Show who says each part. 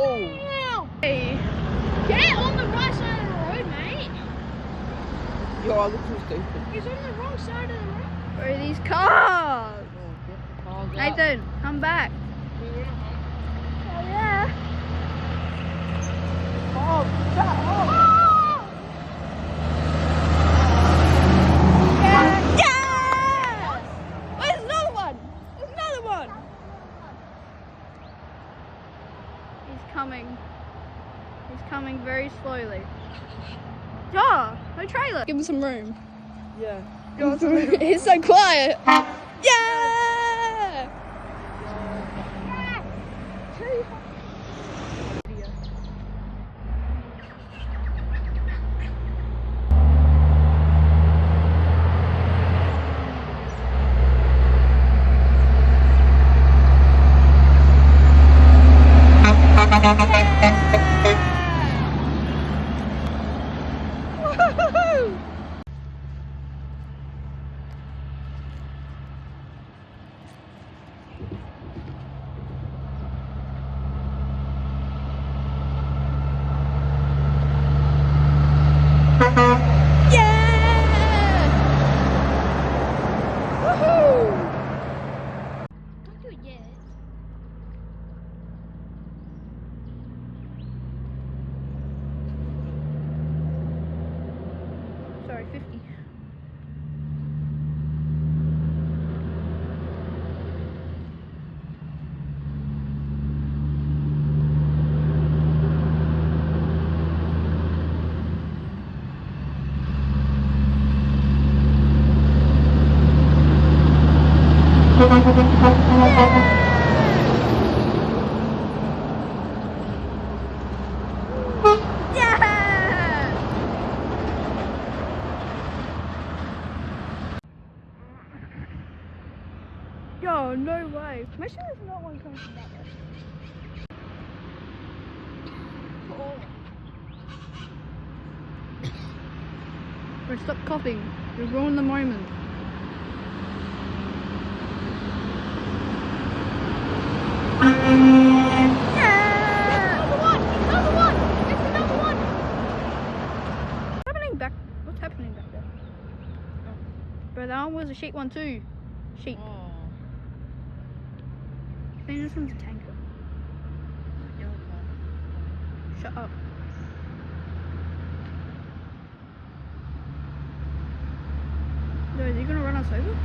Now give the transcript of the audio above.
Speaker 1: Oh.
Speaker 2: Hey.
Speaker 1: Get on the right side of the road, mate.
Speaker 3: Yo, I look too stupid.
Speaker 1: He's on the wrong side of the road.
Speaker 2: Where are these cars? Nathan, come back. Oh yeah.
Speaker 3: Oh, shut up.
Speaker 2: Yes! Oh, there's another one. There's another one. He's coming. He's coming very slowly. Oh, no trailer. Give him some room.
Speaker 3: Yeah.
Speaker 2: He's so quiet. Yeah! Woohoo! Yeah! Woohoo!
Speaker 1: Don't do it yet.
Speaker 2: Sorry, 50. Yeah! Yo, no way. Make sure there's not one coming from that way. Bro, stop coughing. You'll ruin the moment. Yeah!
Speaker 1: Another one. It's another one.
Speaker 2: What's happening back? What's happening back there? Oh. Bro, that one was a sheep one too. Sheep.
Speaker 3: Oh.
Speaker 2: I think this one's a tanker. Shut up. Yo, is he gonna run us over?